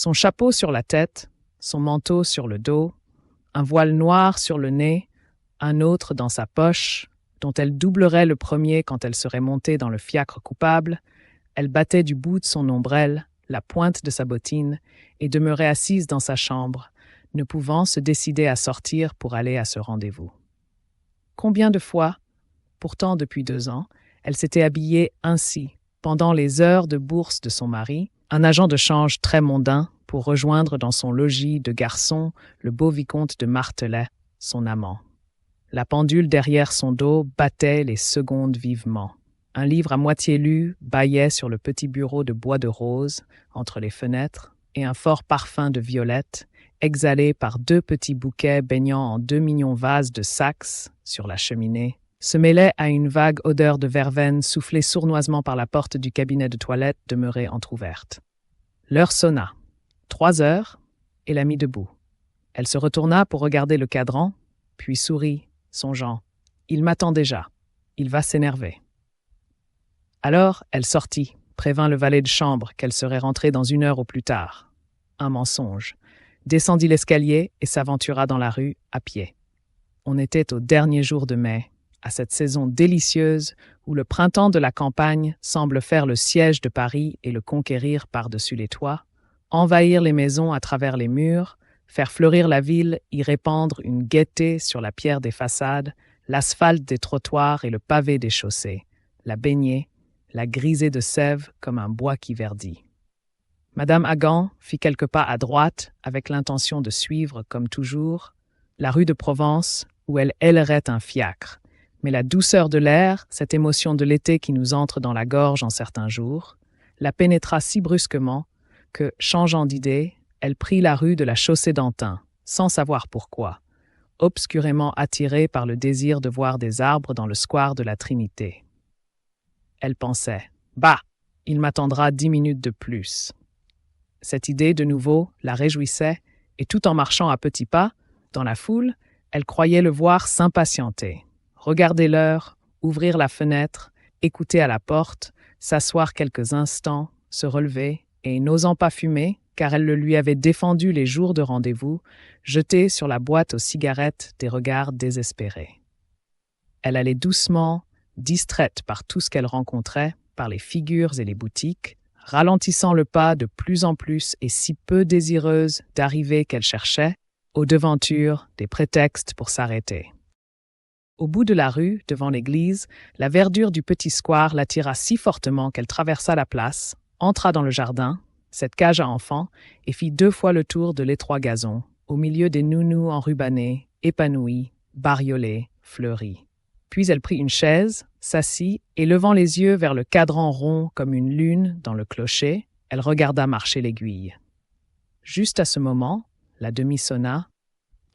Son chapeau sur la tête, son manteau sur le dos, un voile noir sur le nez, un autre dans sa poche, dont elle doublerait le premier quand elle serait montée dans le fiacre coupable, elle battait du bout de son ombrelle la pointe de sa bottine et demeurait assise dans sa chambre, ne pouvant se décider à sortir pour aller à ce rendez-vous. Combien de fois, pourtant depuis 2 ans, elle s'était habillée ainsi, pendant les heures de bourse de son mari, un agent de change très mondain, pour rejoindre dans son logis de garçon le beau vicomte de Martelet, son amant. La pendule derrière son dos battait les secondes vivement. Un livre à moitié lu bâillait sur le petit bureau de bois de rose, entre les fenêtres, et un fort parfum de violette, exhalé par 2 petits bouquets baignant en 2 mignons vases de Saxe sur la cheminée, se mêlait à une vague odeur de verveine soufflée sournoisement par la porte du cabinet de toilette demeurée entr'ouverte. L'heure sonna. 3 heures, et la mit debout. Elle se retourna pour regarder le cadran, puis sourit, songeant. Il m'attend déjà. Il va s'énerver. Alors, elle sortit, prévint le valet de chambre qu'elle serait rentrée dans 1 heure au plus tard. Un mensonge. Descendit l'escalier et s'aventura dans la rue à pied. On était au dernier jour de mai, à cette saison délicieuse où le printemps de la campagne semble faire le siège de Paris et le conquérir par-dessus les toits, envahir les maisons à travers les murs, faire fleurir la ville, y répandre une gaieté sur la pierre des façades, l'asphalte des trottoirs et le pavé des chaussées, la baigner, la griser de sève comme un bois qui verdit. Madame Hagan fit quelques pas à droite avec l'intention de suivre, comme toujours, la rue de Provence où elle hélerait un fiacre. Mais la douceur de l'air, cette émotion de l'été qui nous entre dans la gorge en certains jours, la pénétra si brusquement que, changeant d'idée, elle prit la rue de la Chaussée-d'Antin, sans savoir pourquoi, obscurément attirée par le désir de voir des arbres dans le square de la Trinité. Elle pensait « Bah, il m'attendra 10 minutes de plus ». Cette idée, de nouveau, la réjouissait, et tout en marchant à petits pas, dans la foule, elle croyait le voir s'impatienter. Regarder l'heure, ouvrir la fenêtre, écouter à la porte, s'asseoir quelques instants, se relever, et n'osant pas fumer, car elle le lui avait défendu les jours de rendez-vous, jeter sur la boîte aux cigarettes des regards désespérés. Elle allait doucement, distraite par tout ce qu'elle rencontrait, par les figures et les boutiques, ralentissant le pas de plus en plus et si peu désireuse d'arriver qu'elle cherchait, aux devantures, des prétextes pour s'arrêter. Au bout de la rue, devant l'église, la verdure du petit square l'attira si fortement qu'elle traversa la place, entra dans le jardin, cette cage à enfants, et fit 2 fois le tour de l'étroit gazon, au milieu des nounous enrubanés, épanouis, bariolés, fleuris. Puis elle prit une chaise, s'assit, et levant les yeux vers le cadran rond comme une lune dans le clocher, elle regarda marcher l'aiguille. Juste à ce moment, la demi sonna,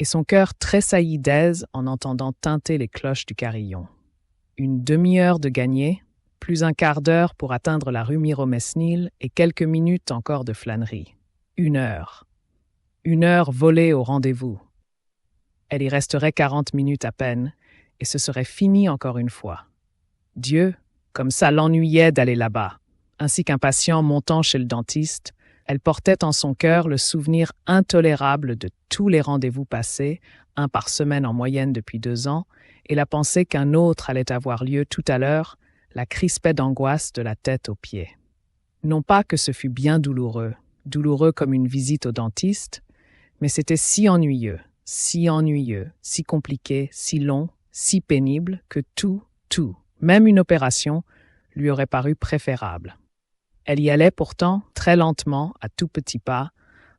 et son cœur tressaillit d'aise en entendant tinter les cloches du carillon. 1 demi-heure de gagnée, plus 1/4 d'heure pour atteindre la rue Miromesnil et quelques minutes encore de flânerie. 1 heure. 1 heure volée au rendez-vous. Elle y resterait 40 minutes à peine, et ce serait fini encore une fois. Dieu, comme ça l'ennuyait d'aller là-bas. Ainsi qu'un patient montant chez le dentiste, elle portait en son cœur le souvenir intolérable de tous les rendez-vous passés, 1 par semaine en moyenne depuis 2 ans, et la pensée qu'un autre allait avoir lieu tout à l'heure la crispait d'angoisse de la tête aux pieds. Non pas que ce fût bien douloureux comme une visite au dentiste, mais c'était si ennuyeux, si compliqué, si long, si pénible que tout, même une opération, lui aurait paru préférable. Elle y allait pourtant très lentement, à tout petits pas,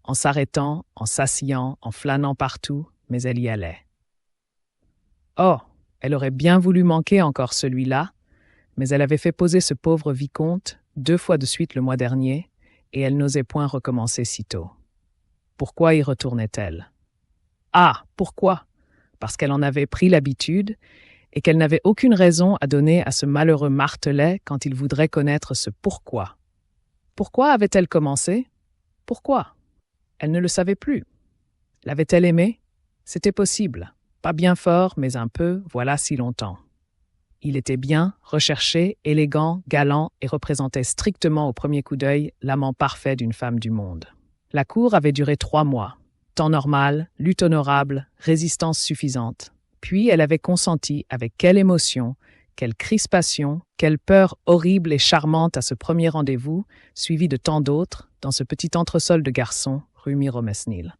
en s'arrêtant, en s'asseyant, en flânant partout, mais elle y allait. Oh, elle aurait bien voulu manquer encore celui-là, mais elle avait fait poser ce pauvre vicomte 2 fois de suite le mois dernier, et elle n'osait point recommencer si tôt. Pourquoi y retournait-elle? Ah, pourquoi? Parce qu'elle en avait pris l'habitude, et qu'elle n'avait aucune raison à donner à ce malheureux Martelet quand il voudrait connaître ce pourquoi. Pourquoi avait-elle commencé? Pourquoi? Elle ne le savait plus. L'avait-elle aimé? C'était possible. Pas bien fort, mais un peu, voilà si longtemps. Il était bien, recherché, élégant, galant et représentait strictement au premier coup d'œil l'amant parfait d'une femme du monde. La cour avait duré 3 mois. Temps normal, lutte honorable, résistance suffisante. Puis elle avait consenti avec quelle émotion, quelle crispation, quelle peur horrible et charmante à ce premier rendez-vous, suivi de tant d'autres, dans ce petit entresol de garçons, rue Miromesnil.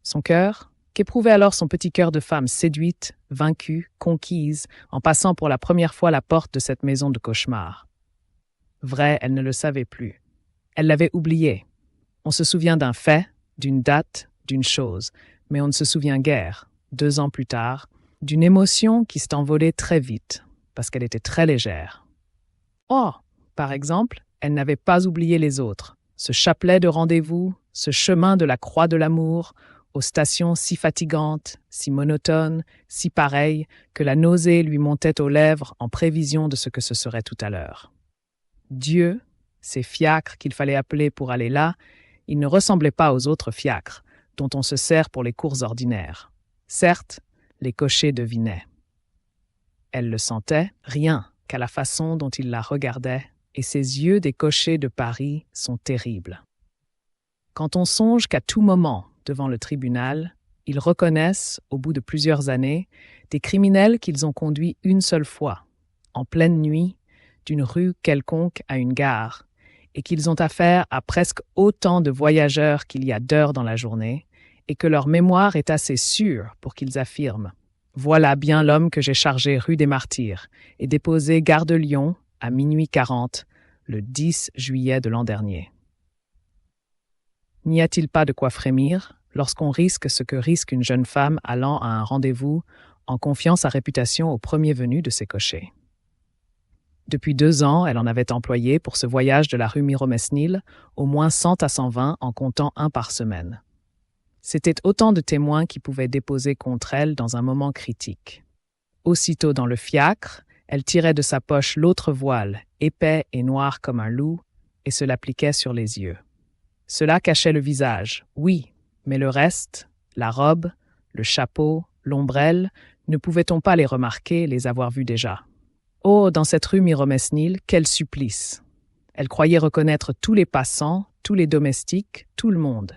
Son cœur, qu'éprouvait alors son petit cœur de femme séduite, vaincue, conquise, en passant pour la première fois la porte de cette maison de cauchemar. Vrai, elle ne le savait plus. Elle l'avait oublié. On se souvient d'un fait, d'une date, d'une chose, mais on ne se souvient guère, 2 ans plus tard, d'une émotion qui s'est envolée très vite, parce qu'elle était très légère. Oh, par exemple, elle n'avait pas oublié les autres, ce chapelet de rendez-vous, ce chemin de la croix de l'amour, aux stations si fatigantes, si monotones, si pareilles, que la nausée lui montait aux lèvres en prévision de ce que ce serait tout à l'heure. Dieu, ces fiacres qu'il fallait appeler pour aller là, ils ne ressemblaient pas aux autres fiacres, dont on se sert pour les courses ordinaires. Certes, les cochers devinaient. Elle le sentait, rien qu'à la façon dont il la regardait, et ses yeux des cochers de Paris sont terribles. Quand on songe qu'à tout moment, devant le tribunal, ils reconnaissent, au bout de plusieurs années, des criminels qu'ils ont conduits une seule fois, en pleine nuit, d'une rue quelconque à une gare, et qu'ils ont affaire à presque autant de voyageurs qu'il y a d'heures dans la journée, et que leur mémoire est assez sûre pour qu'ils affirment « Voilà bien l'homme que j'ai chargé rue des Martyrs et déposé gare de Lyon à 00:40, le 10 juillet de l'an dernier. » N'y a-t-il pas de quoi frémir lorsqu'on risque ce que risque une jeune femme allant à un rendez-vous en confiant sa réputation au premier venu de ses cochers? Depuis 2 ans, elle en avait employé pour ce voyage de la rue Miromesnil au moins 100 à 120 en comptant un par semaine. C'était autant de témoins qui pouvaient déposer contre elle dans un moment critique. Aussitôt dans le fiacre, elle tirait de sa poche l'autre voile, épais et noir comme un loup, et se l'appliquait sur les yeux. Cela cachait le visage, oui, mais le reste, la robe, le chapeau, l'ombrelle, ne pouvait-on pas les remarquer, les avoir vus déjà? Oh, dans cette rue Miromesnil, quel supplice! Elle croyait reconnaître tous les passants, tous les domestiques, tout le monde.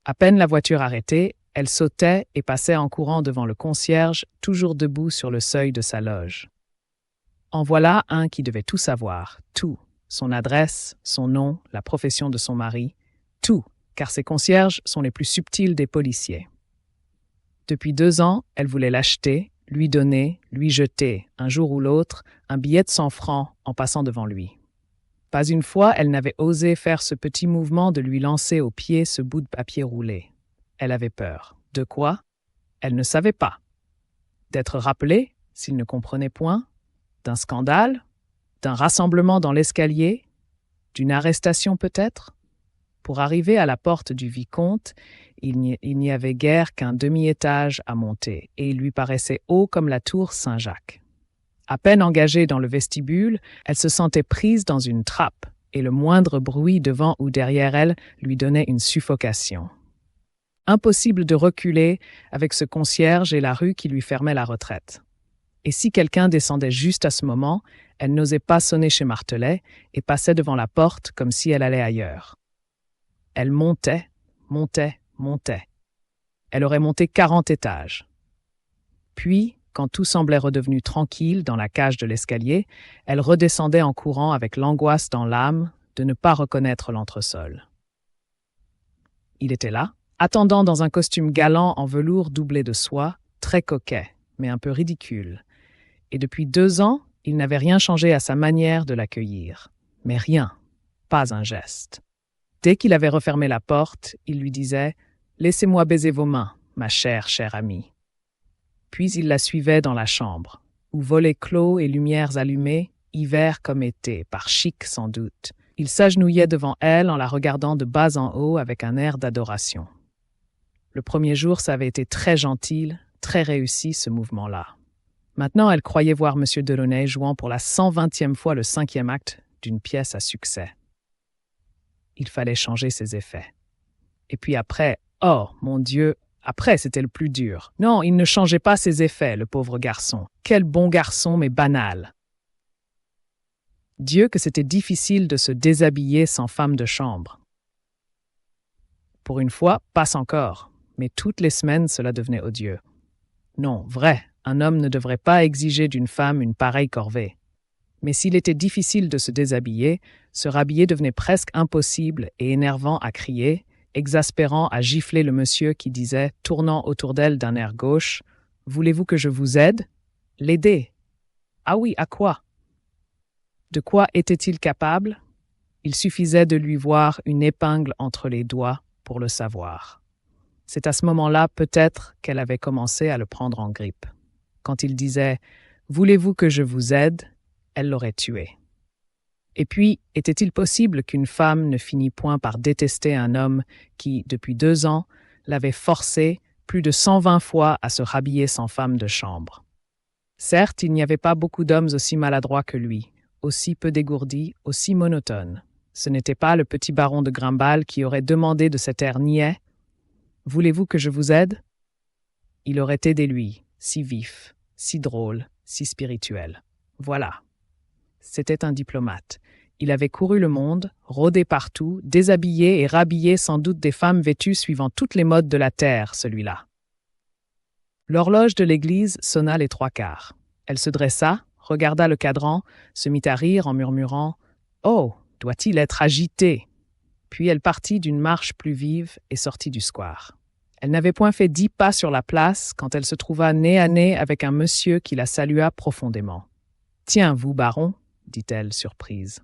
À peine la voiture arrêtée, elle sautait et passait en courant devant le concierge, toujours debout sur le seuil de sa loge. En voilà un qui devait tout savoir, tout, son adresse, son nom, la profession de son mari, tout, car ces concierges sont les plus subtils des policiers. Depuis 2 ans, elle voulait l'acheter, lui donner, lui jeter, un jour ou l'autre, un billet de 100 francs en passant devant lui. Pas une fois, elle n'avait osé faire ce petit mouvement de lui lancer aux pieds ce bout de papier roulé. Elle avait peur. De quoi? Elle ne savait pas. D'être rappelée, s'il ne comprenait point, d'un scandale, d'un rassemblement dans l'escalier, d'une arrestation peut-être? Pour arriver à la porte du vicomte, il n'y avait guère qu'un demi-étage à monter, et il lui paraissait haut comme la tour Saint-Jacques. À peine engagée dans le vestibule, elle se sentait prise dans une trappe, et le moindre bruit devant ou derrière elle lui donnait une suffocation. Impossible de reculer avec ce concierge et la rue qui lui fermait la retraite. Et si quelqu'un descendait juste à ce moment, elle n'osait pas sonner chez Martelet et passait devant la porte comme si elle allait ailleurs. Elle montait, montait, montait. Elle aurait monté 40 étages. Puis, quand tout semblait redevenu tranquille dans la cage de l'escalier, elle redescendait en courant avec l'angoisse dans l'âme de ne pas reconnaître l'entresol. Il était là, attendant dans un costume galant en velours doublé de soie, très coquet, mais un peu ridicule. Et depuis 2 ans, il n'avait rien changé à sa manière de l'accueillir. Mais rien, pas un geste. Dès qu'il avait refermé la porte, il lui disait « Laissez-moi baiser vos mains, ma chère amie ». Puis il la suivait dans la chambre, où volets clos et lumières allumées, hiver comme été, par chic sans doute. Il s'agenouillait devant elle en la regardant de bas en haut avec un air d'adoration. Le premier jour, ça avait été très gentil, très réussi ce mouvement-là. Maintenant, elle croyait voir M. Delaunay jouant pour la 120e fois le 5e acte d'une pièce à succès. Il fallait changer ses effets. Et puis après, oh, mon Dieu, après c'était le plus dur. Non, il ne changeait pas ses effets, le pauvre garçon. Quel bon garçon, mais banal. Dieu que c'était difficile de se déshabiller sans femme de chambre. Pour une fois, passe encore. Mais toutes les semaines, cela devenait odieux. Non, vrai, un homme ne devrait pas exiger d'une femme une pareille corvée. Mais s'il était difficile de se déshabiller, se rhabiller devenait presque impossible et énervant à crier, exaspérant à gifler le monsieur qui disait, tournant autour d'elle d'un air gauche, « Voulez-vous que je vous aide ?»« L'aider. »« Ah oui, à quoi ?» De quoi était-il capable ? Il suffisait de lui voir une épingle entre les doigts pour le savoir. C'est à ce moment-là, peut-être, qu'elle avait commencé à le prendre en grippe. Quand il disait « Voulez-vous que je vous aide ?» elle l'aurait tué. Et puis, était-il possible qu'une femme ne finît point par détester un homme qui, depuis 2 ans, l'avait forcé plus de 120 fois à se rhabiller sans femme de chambre? Certes, il n'y avait pas beaucoup d'hommes aussi maladroits que lui, aussi peu dégourdis, aussi monotones. Ce n'était pas le petit baron de Grimbal qui aurait demandé de cet air niais « Voulez-vous que je vous aide ?» Il aurait aidé lui, si vif, si drôle, si spirituel. Voilà. C'était un diplomate. Il avait couru le monde, rôdé partout, déshabillé et rhabillé sans doute des femmes vêtues suivant toutes les modes de la terre, celui-là. L'horloge de l'église sonna les 3/4. Elle se dressa, regarda le cadran, se mit à rire en murmurant « Oh, doit-il être agité ?» Puis elle partit d'une marche plus vive et sortit du square. Elle n'avait point fait 10 pas sur la place quand elle se trouva nez à nez avec un monsieur qui la salua profondément. « Tiens, vous, baron ?» dit-elle, surprise.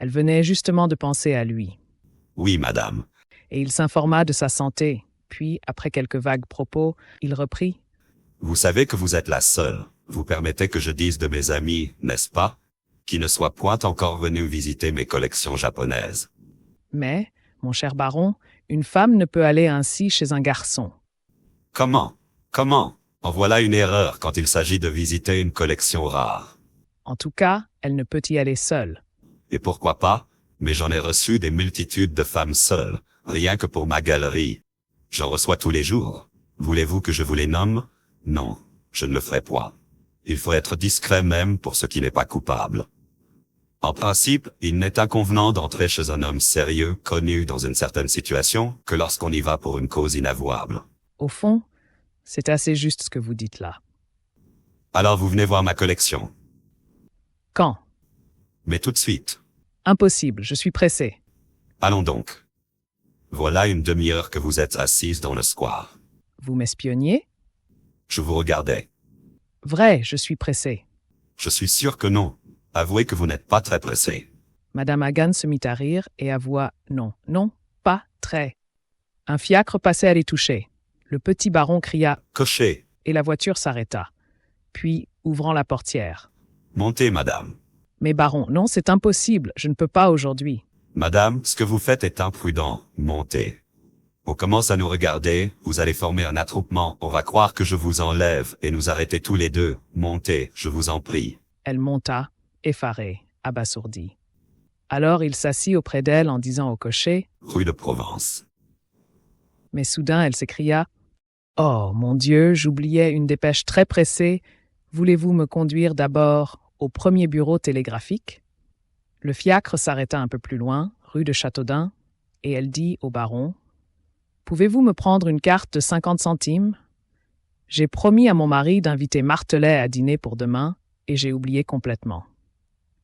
Elle venait justement de penser à lui. « Oui, madame. » Et il s'informa de sa santé. Puis, après quelques vagues propos, il reprit. « Vous savez que vous êtes la seule. Vous permettez que je dise de mes amis, n'est-ce pas, qui ne soient point encore venus visiter mes collections japonaises. » Mais, mon cher baron, une femme ne peut aller ainsi chez un garçon. « Comment? En voilà une erreur quand il s'agit de visiter une collection rare. » En tout cas, elle ne peut y aller seule. Et pourquoi pas? Mais j'en ai reçu des multitudes de femmes seules, rien que pour ma galerie. J'en reçois tous les jours. Voulez-vous que je vous les nomme? Non, je ne le ferai pas. Il faut être discret même pour ce qui n'est pas coupable. En principe, il n'est inconvenant d'entrer chez un homme sérieux, connu dans une certaine situation, que lorsqu'on y va pour une cause inavouable. Au fond, c'est assez juste ce que vous dites là. Alors vous venez voir ma collection. Quand? Mais tout de suite. Impossible, je suis pressé. Allons donc. Voilà une demi-heure que vous êtes assise dans le square. Vous m'espionniez? Je vous regardais. Vrai, je suis pressé. Je suis sûr que non. Avouez que vous n'êtes pas très pressé. Madame Hagan se mit à rire et avoua non, pas très. Un fiacre passait à les toucher. Le petit baron cria « Cocher !» et la voiture s'arrêta. Puis, ouvrant la portière. « Montez, madame. » Mais baron, non, c'est impossible, je ne peux pas aujourd'hui. Madame, ce que vous faites est imprudent. Montez. On commence à nous regarder, vous allez former un attroupement, on va croire que je vous enlève et nous arrêter tous les deux. Montez, je vous en prie. Elle monta, effarée, abasourdie. Alors il s'assit auprès d'elle en disant au cocher « Rue de Provence. » Mais soudain elle s'écria « Oh, mon Dieu, j'oubliais une dépêche très pressée. Voulez-vous me conduire d'abord au premier bureau télégraphique ?» Le fiacre s'arrêta un peu plus loin, rue de Châteaudun, et elle dit au baron « Pouvez-vous me prendre une carte de 50 centimes ? J'ai promis à mon mari d'inviter Martelet à dîner pour demain, et j'ai oublié complètement. »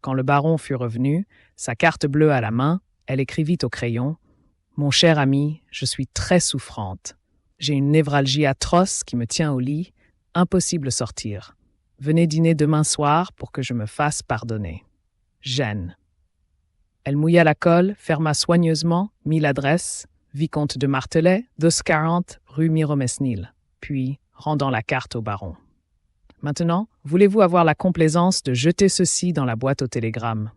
Quand le baron fut revenu, sa carte bleue à la main, elle écrivit au crayon « Mon cher ami, je suis très souffrante. J'ai une névralgie atroce qui me tient au lit, impossible de sortir. Venez dîner demain soir pour que je me fasse pardonner. Gênes. » Elle mouilla la colle, ferma soigneusement, mit l'adresse, Vicomte de Martelet, 240 rue Miromesnil, puis rendant la carte au baron. « Maintenant, voulez-vous avoir la complaisance de jeter ceci dans la boîte aux télégrammes ?